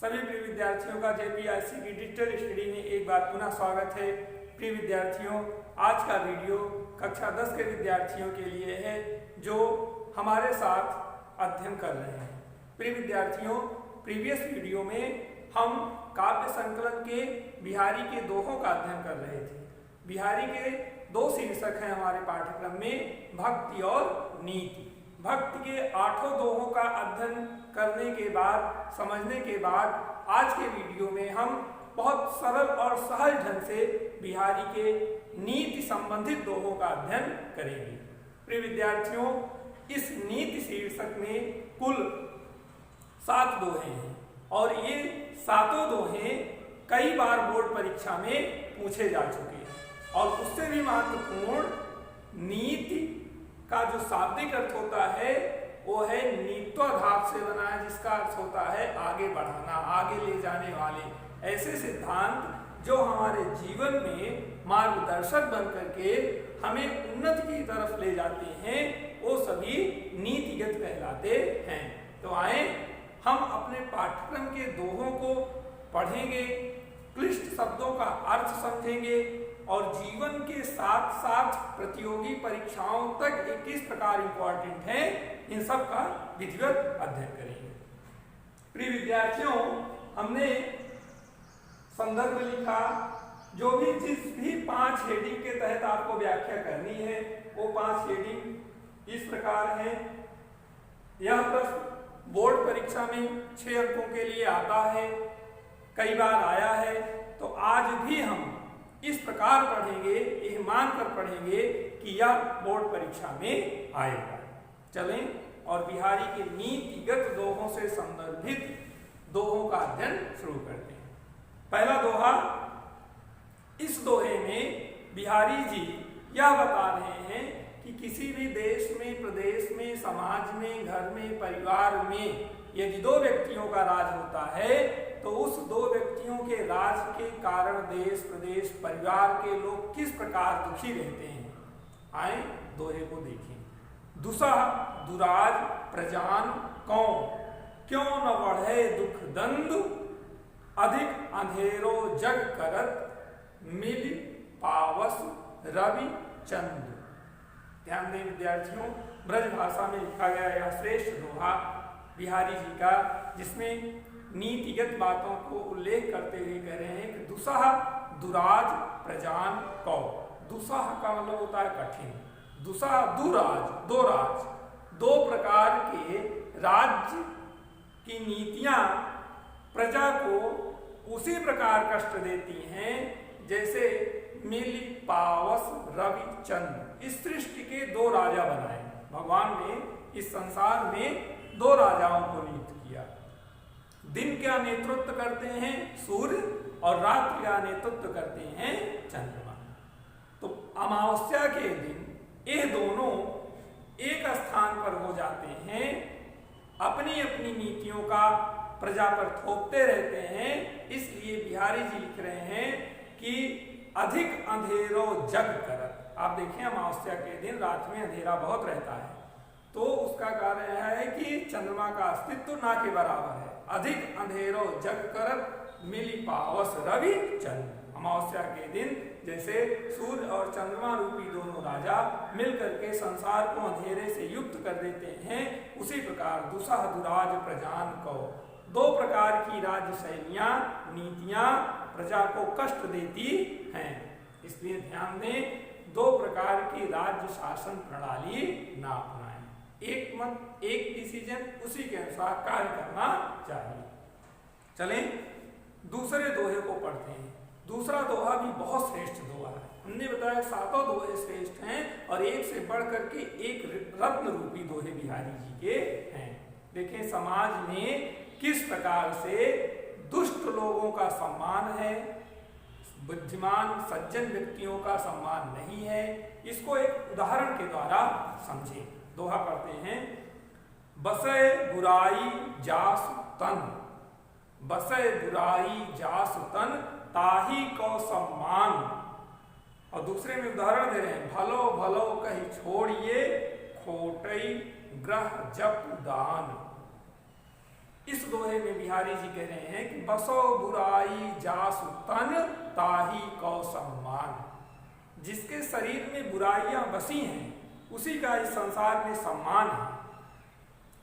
सभी प्रिय विद्यार्थियों का जेपीआईसी की डिजिटल स्टडी में एक बार पुनः स्वागत है। प्रिय विद्यार्थियों, आज का वीडियो कक्षा 10 के विद्यार्थियों के लिए है जो हमारे साथ अध्ययन कर रहे हैं। प्रिय विद्यार्थियों, प्रीवियस वीडियो में हम काव्य संकलन के बिहारी के दोहों का अध्ययन कर रहे थे। बिहारी के दो शीर्षक हैं हमारे पाठ्यक्रम में, भक्ति और नीति। भक्ति के 8 दोहों का अध्ययन करने के बाद, समझने के बाद आज के वीडियो में हम बहुत सरल और सहज ढंग से बिहारी के नीति संबंधित दोहों का अध्ययन करेंगे। प्रिय विद्यार्थियों, इस नीति शीर्षक में कुल 7 दोहे हैं और ये 7 दोहे कई बार बोर्ड परीक्षा में पूछे जा चुके हैं। और उससे भी महत्वपूर्ण, नीति का जो शाब्दिक अर्थ होता है वो है नीत्वाधार से बना है, जिसका अर्थ होता है आगे बढ़ाना, आगे ले जाने वाले ऐसे सिद्धांत जो हमारे जीवन में मार्गदर्शक बन करके हमें उन्नति की तरफ ले जाते हैं, वो सभी नीतिगत कहलाते हैं। तो आए हम अपने पाठ्यक्रम के दोहों को पढ़ेंगे, क्लिष्ट शब्दों का अर्थ समझेंगे और जीवन के साथ साथ प्रतियोगी परीक्षाओं तक ये किस प्रकार इंपॉर्टेंट है, इन सब का विधिवत अध्ययन करेंगे। प्रिय विद्यार्थियों, हमने संदर्भ लिखा, जो भी जिस भी 5 हेडिंग के तहत आपको व्याख्या करनी है वो 5 हेडिंग इस प्रकार है। यह प्रश्न बोर्ड परीक्षा में 6 अंकों के लिए आता है, कई बार आया है, तो आज भी हम इस प्रकार पढ़ेंगे, यह मानकर पढ़ेंगे कि यह बोर्ड परीक्षा में आएगा। चलें और बिहारी के नीतिगत दोहों से संदर्भित दोहों का अध्ययन शुरू करते हैं। पहला दोहा, इस दोहे में बिहारी जी यह बता रहे हैं कि किसी भी देश में, प्रदेश में, समाज में, घर में, परिवार में यदि 2 व्यक्तियों का राज होता है तो उस 2 व्यक्तियों के राज के कारण देश, प्रदेश, परिवार के लोग किस प्रकार दुखी रहते हैं। आए दोहे को देखें। दुसह दुराज प्रजान कौन, क्यों न बढ़े दुख दंद, अधिक अंधेरो जग करत, मिल पावस रवि चंद। ध्यान दें विद्यार्थियों, ब्रज भाषा में लिखा गया यह श्रेष्ठ दोहा बिहारी जी का, जिसमें नीतिगत बातों को उल्लेख करते हुए कह रहे हैं कि दुसह दुराज प्रजान कौ। दुसह का मतलब होता है कठिन, दुसह दुराज, 2 राज, 2 प्रकार के राज्य की नीतियां प्रजा को उसी प्रकार कष्ट देती हैं जैसे मिल पावस रवि चंद्र। इस सृष्टि के 2 राजा बनाए भगवान ने, इस संसार में 2 राजाओं को नियुक्त किया। दिन का नेतृत्व करते हैं सूर्य और रात्रि का नेतृत्व करते हैं चंद्रमा। तो अमावस्या के दिन ये दोनों एक स्थान पर हो जाते हैं, अपनी अपनी नीतियों का प्रजा पर थोपते रहते हैं। इसलिए बिहारी जी लिख रहे हैं कि अधिक अंधेरो जग करत। आप देखें, अमावस्या के दिन रात में अंधेरा बहुत रहता है, तो उसका कारण यह है कि चंद्रमा का अस्तित्व ना के बराबर है। अधिक अंधेरो जग करत, मिली पावस रवि चंद्र। अमावस्या के दिन जैसे सूर्य और चंद्रमा रूपी दोनों राजा मिलकर के संसार को अंधेरे से युक्त कर देते हैं, उसी प्रकार दुसह दुराज प्रजान को, 2 प्रकार की राज्य शैलियां, नीतियां प्रजा को कष्ट देती हैं। इसलिए ध्यान दें, 2 प्रकार की राज्य शासन प्रणाली ना अपनाएं। एक मत, एक डिसीजन, उसी के अनुसार कार्य करना चाहिए। चलें दूसरे दोहे को पढ़ते हैं। दूसरा दोहा भी बहुत श्रेष्ठ दोहा है। हमने बताया 7 दोहे श्रेष्ठ हैं और एक से बढ़ करके एक रत्न रूपी दोहे बिहारी जी के हैं। देखें, समाज में किस प्रकार से दुष्ट लोगों का सम्मान है, बुद्धिमान सज्जन व्यक्तियों का सम्मान नहीं है। इसको एक उदाहरण के द्वारा समझें। दोहा पढ़ते हैं। बसे बुराई जास तन, बसे बुराई जास तन, ताही को सम्मान। और दूसरे में उदाहरण दे रहे हैं। भलो भलो कहीं छोड़िए, खोटई ग्रह जप दान। इस दोहे में बिहारी जी कह रहे हैं कि बसो बुराई जासु तन ताही कौ सम्मान। जिसके शरीर में बुराइयां बसी हैं उसी का इस संसार में सम्मान है।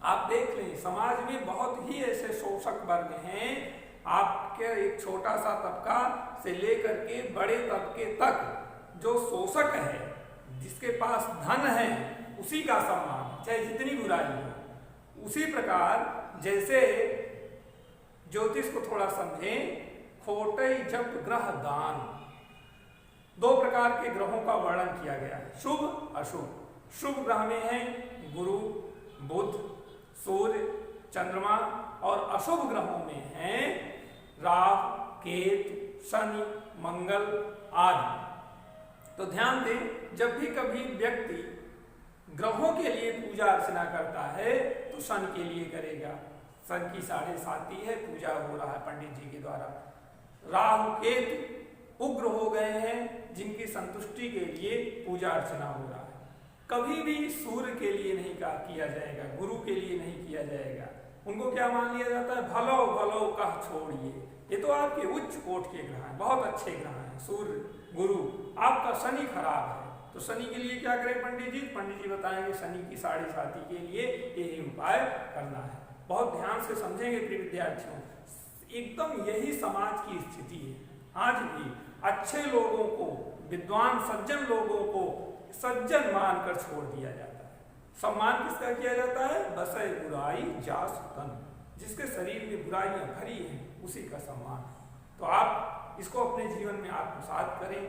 आप देख लें, समाज में बहुत ही ऐसे शोषक वर्ग हैं, आपके एक छोटा सा तबका से लेकर के बड़े तबके तक जो शोषक है, जिसके पास धन है उसी का सम्मान, चाहे जितनी बुराई हो। उसी प्रकार जैसे ज्योतिष को थोड़ा समझें, खोटई जप ग्रह दान, दो प्रकार के ग्रहों का वर्णन किया गया है, शुभ अशुभ। शुभ ग्रह में है गुरु, बुध, सूर्य, चंद्रमा, और अशुभ ग्रहों में हैं राहु, केतु, शनि, मंगल आदि। तो ध्यान दें, जब भी कभी व्यक्ति ग्रहों के लिए पूजा अर्चना करता है तो सन के लिए करेगा। सन की 7.5 है, पूजा हो रहा है पंडित जी के द्वारा। राहु केतु उग्र हो गए हैं, जिनकी संतुष्टि के लिए पूजा अर्चना हो रहा है। कभी भी सूर्य के लिए नहीं किया जाएगा, गुरु के लिए नहीं किया जाएगा। उनको क्या मान लिया जाता है, भलो भलो कह छोड़िए। ये तो आपके उच्च कोट के ग्रह हैं, बहुत अच्छे ग्रह हैं सूर्य, गुरु। आपका शनि खराब है, तो शनि के लिए क्या करें पंडित जी? पंडित जी बताएंगे शनि की 7.5 के लिए यही उपाय करना है। बहुत ध्यान से समझेंगे प्रिय विद्यार्थियों, एकदम यही समाज की स्थिति है। आज भी अच्छे लोगों को, विद्वान सज्जन लोगों को सज्जन मानकर छोड़ दिया जाता है। सम्मान किसका किया जाता है? बसै बुराई जासु तन, जिसके शरीर में बुराइयां भरी हैं उसी का सम्मान। तो आप इसको अपने जीवन में आत्मसात करें,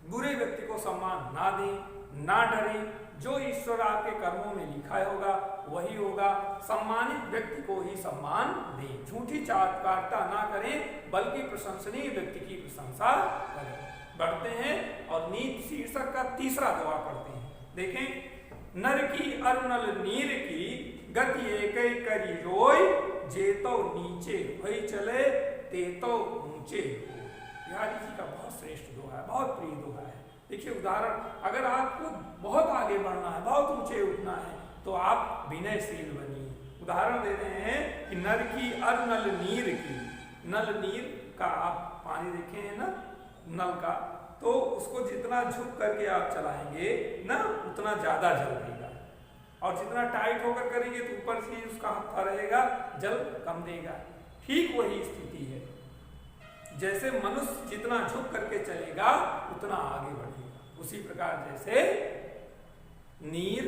बुरे व्यक्ति को सम्मान ना दें, ना डरें। जो ईश्वर आपके कर्मों में लिखा होगा वही होगा। सम्मानित व्यक्ति को ही सम्मान दें, झूठी चाटकारिता ना करें, बल्कि प्रशंसनीय व्यक्ति की प्रशंसा करें। बढ़ते हैं और नीति शीर्षक का तीसरा दोहा पढ़ते हैं। देखें, नर की अरुणल नीर की गति एक करी रोय, जेतो नीचे भई चले तेतो ऊंचे हो। बिहारी जी का बहुत श्रेष्ठ दोहा है, बहुत प्रिय दोहा है। देखिए उदाहरण, अगर आपको बहुत आगे बढ़ना है, बहुत ऊंचे उठना है, तो आप विनयशील बनिए। उदाहरण दे रहे हैं कि नर की अरुणल नीर की, नल नीर का आप पानी देखे हैं ना, नल का, तो उसको जितना झुक करके आप चलाएंगे ना उतना ज्यादा जल देगा, और जितना टाइट होकर करेंगे तो ऊपर से उसका हत्था रहेगा, जल कम देगा। ठीक वही स्थिति है, जैसे मनुष्य जितना झुक करके चलेगा उतना आगे बढ़ेगा, उसी प्रकार जैसे नीर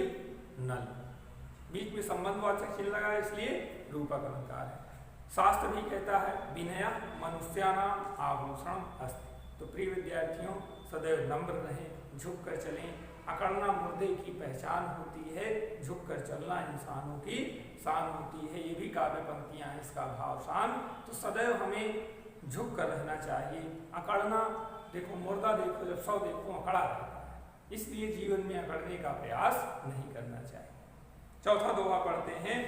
नल, बीच में संबंधवाचक चिन्ह लगा इसलिए रूपक अलंकार है। शास्त्र भी कहता है विनय मनुष्यानाम आभूषण अस्ति। तो प्रिय विद्यार्थियों, सदैव नम्र रहें, झुक कर चलें। अकड़ना मुर्दे की पहचान होती है, झुक कर चलना इंसानों की शान होती है। ये भी काव्य पंक्तियां हैं, इसका भाव शान। तो सदैव हमें झुक कर रहना चाहिए। अकड़ना, देखो मुर्दा देखो, जब सौ देखो अकड़ा रहता है, इसलिए जीवन में अकड़ने का प्रयास नहीं करना चाहिए। चौथा दोहा पढ़ते हैं,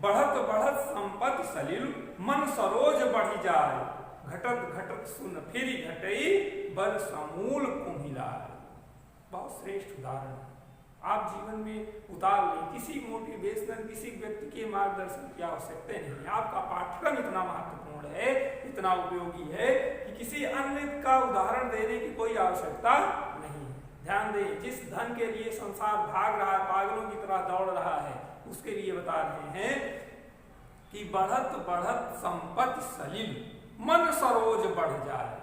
बढ़त बढ़त संपत्ति सलिल मन सरोज बढ़ी जाए, घटत घटत सुन फिर घटई बर समूल कुम्हिलाए। बहुत श्रेष्ठ उदाहरण है, आप जीवन में उतार लें। किसी मोटिवेशनल, किसी व्यक्ति के मार्गदर्शन की आवश्यकता नहीं है। आपका पाठ्यक्रम इतना महत्वपूर्ण है, इतना उपयोगी है कि किसी अन्य का उदाहरण देने की कोई आवश्यकता नहीं है। ध्यान दें, जिस धन के लिए संसार भाग रहा है, पागलों की तरह दौड़ रहा है, उसके लिए बता रहे हैं कि बढ़त बढ़त संपत्ति सलिल मन सरोज बढ़ जाए।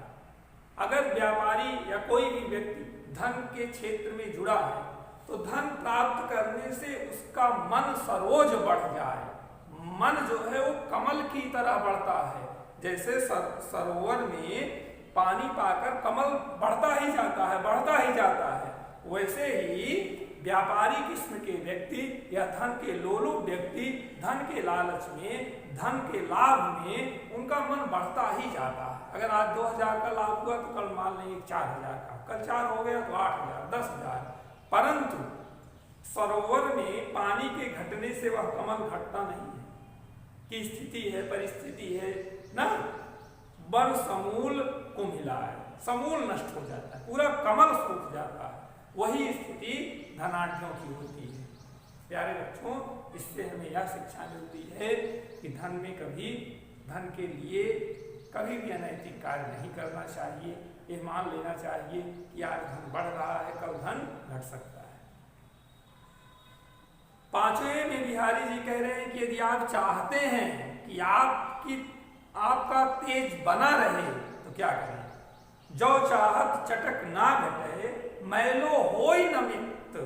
अगर व्यापारी या कोई भी व्यक्ति धन के क्षेत्र में जुड़ा है तो धन प्राप्त करने से उसका मन सरोज बढ़ जाए। मन जो है वो कमल की तरह बढ़ता है। जैसे सरोवर में पानी पाकर कमल बढ़ता ही जाता है, बढ़ता ही जाता है, वैसे ही व्यापारी किस्म के व्यक्ति या धन के लोलुप व्यक्ति धन के लालच में, धन के लाभ में उनका मन बढ़ता ही जाता है। अगर आज 2000 का लाभ हुआ तो कल मान लेंगे 4000 का, कल 4 हो गया तो 8000, 10,000। परंतु सरोवर में पानी के घटने से वह कमल घटता नहीं है, की स्थिति है, परिस्थिति है ना, बर समूल कुम्हिलाए, समूल नष्ट हो जाता है, पूरा कमल सूख जाता है। वही स्थिति धनाढ्यों की होती है। प्यारे बच्चों, इससे हमें यह शिक्षा मिलती है कि धन के लिए कभी भी अनैतिक कार्य नहीं करना चाहिए। ये मान लेना चाहिए कि आज धन बढ़ रहा है, कल धन घट सकता है। पांचवें में बिहारी जी कह रहे हैं कि यदि आप चाहते हैं कि आपका तेज बना रहे तो क्या करें? जो चाहत चटक ना घटे, मैलो होई न मित्त,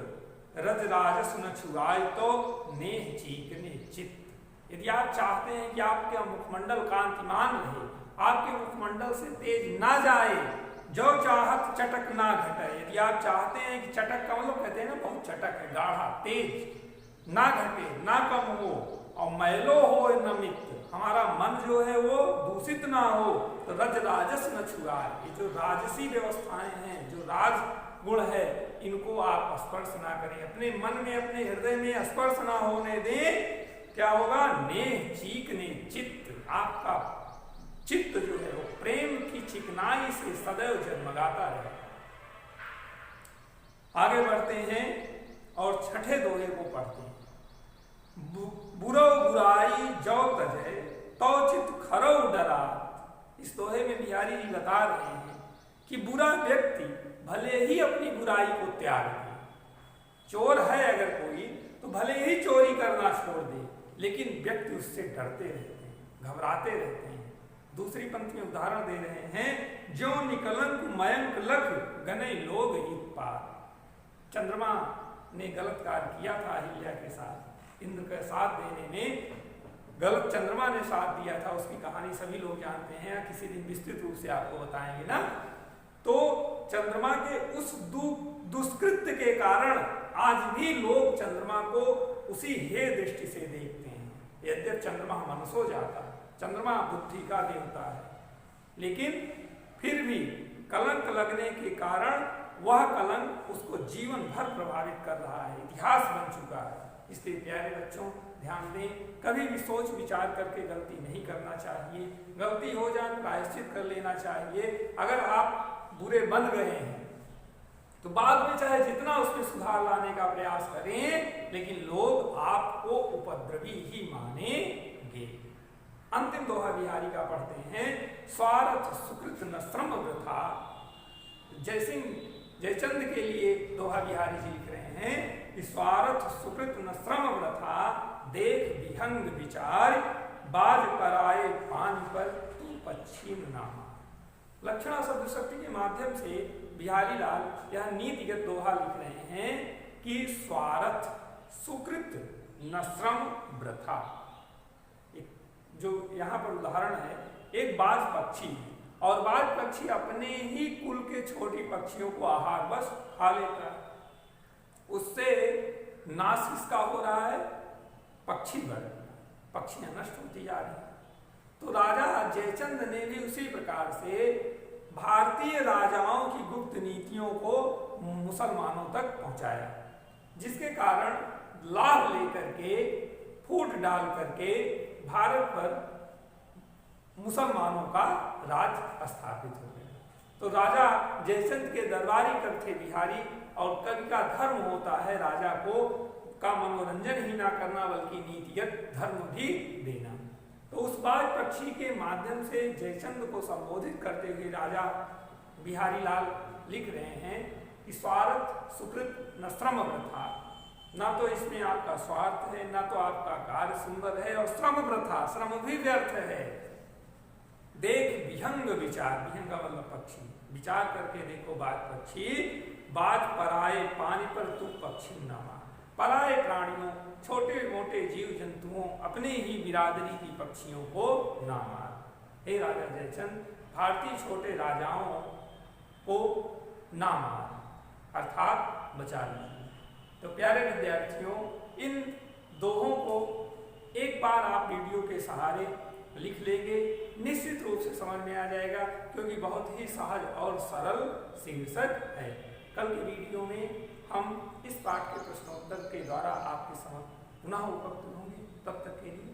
रज राजस न छुआए तो नेह चीकने चित्त। यदि आप चाहते हैं कि आपका मुखमंडल कांतिमान रहे, आपके मुखमंडल से तेज ना जाए, जो चाहत चटक ना घटे, यदि आप चाहते हैं कि चटक का मतलब कहते हैं ना बहुत चटक है, गाढ़ा तेज ना घटे ना कम हो, और मैलो हो न मित्त, हमारा मन जो है वो दूषित ना हो, तो रज राजस न छुआए। ये जो राजसी व्यवस्थाएं हैं, जो राज गुण है, इनको आप स्पर्श ना करें, अपने मन में अपने हृदय में स्पर्श ना होने दें। क्या होगा? नेह चीकने चित्त, आपका चित्त जो है वो प्रेम की चिकनाई से सदैव जगमगाता रहे। आगे बढ़ते हैं और छठे दोहे को पढ़ते हैं। बुरो बुराई जो तजे तो चित खरो डरा। इस दोहे में बिहारी जी बता रहे हैं कि बुरा व्यक्ति भले ही अपनी बुराई को त्याग दे, चोर है अगर कोई तो भले ही चोरी करना छोड़ दे, लेकिन व्यक्ति उससे डरते रहते हैं, घबराते रहते हैं। दूसरी पंक्ति में उदाहरण दे रहे हैं, जो निकलंक मयंक लख गने लोग हित पार। चंद्रमा ने गलत कार्य किया था अहिल्या के साथ, इंद्र का साथ देने में गलत चंद्रमा ने साथ दिया था। उसकी कहानी सभी लोग जानते हैं, किसी दिन विस्तृत रूप से आपको बताएंगे ना। तो चंद्रमा के उस दुष्कृत्य के कारण आज भी लोग चंद्रमा को उसी हे दृष्टि से देखते हैं। यद्यपि चंद्रमा मनुष्य जाता है, चंद्रमा बुद्धि का देवता है, लेकिन फिर भी कलंक लगने के कारण वह कलंक उसको जीवन भर प्रभावित कर रहा है, इतिहास बन चुका है। इसलिए प्यारे बच्चों ध्यान दें, कभी भी सोच विचार करके गलती नहीं करना चाहिए। गलती हो जाए प्रायश्चित कर लेना चाहिए। अगर आप बुरे बन गए हैं तो बाद में चाहे जितना उसमें सुधार लाने का प्रयास करें, लेकिन लोग आपको उपद्रवी ही मानेंगे। अंतिम दोहा बिहारी का पढ़ते हैं, स्वार्थ सुकृत न श्रम वृथा। जयचंद के लिए दोहा बिहारी जी लिख रहे हैं कि स्वार्थ सुकृत न श्रम वृथा, देख विहंग विचार, बाज पर आए पान पर तू पच्छिन नामा। लक्षणा शब्द शक्ति के माध्यम से बिहारी लाल यह नीतिगत दोहा लिख रहे हैं कि स्वार्थ सुकृत न श्रम वृथा। जो यहाँ पर उदाहरण है, एक बाज पक्षी है और बाज पक्षी अपने ही कुल के छोटी पक्षियों को आहार बस खा लेता है, उससे नाश किसका हो रहा है? पक्षी बढ़ रहा है, पक्षियां नष्ट होती जा रही हैं। तो राजा जयचंद ने भी उसी प्रकार से भारतीय राजाओं की गुप्त नीतियों को मुसलमानों तक पहुंचाया, जिसके कारण लाभ लेकर के फूट डाल करके भारत पर मुसलमानों का राज स्थापित हो गया। तो राजा जयचंद के दरबारी कवि थे बिहारी, और कवि का धर्म होता है राजा को का मनोरंजन ही ना करना बल्कि नीतिगत धर्म भी देना। तो उस बाज पक्षी के माध्यम से जयचंद को संबोधित करते हुए राजा बिहारी लाल लिख रहे हैं कि स्वार्थ सुकृत न श्रम वृथा, ना तो इसमें आपका स्वार्थ है, ना तो आपका कार्य सुंदर है, और श्रम वृथा, श्रम भी व्यर्थ है। देख विहंग विचार, विहंग का मतलब पक्षी, विचार करके देखो बाज पक्षी, बाज पराए पानी पर तू पक्षी नामा। पराए प्राणियों, छोटे मोटे जीव जंतुओं, अपने ही बिरादरी की पक्षियों को ना मार। हे राजा जयचंद, भारतीय छोटे राजाओं को ना मार, अर्थात बचा लीजिए। तो प्यारे विद्यार्थियों, इन दोहों को एक बार आप वीडियो के सहारे लिख लेंगे, निश्चित रूप से समझ में आ जाएगा, क्योंकि बहुत ही सहज और सरल शीर्षक है। कल के वीडियो में हम इस पाठ के प्रश्नोत्तर के द्वारा आपके समक्ष पुनः उपस्थित होंगे। तब तक के लिए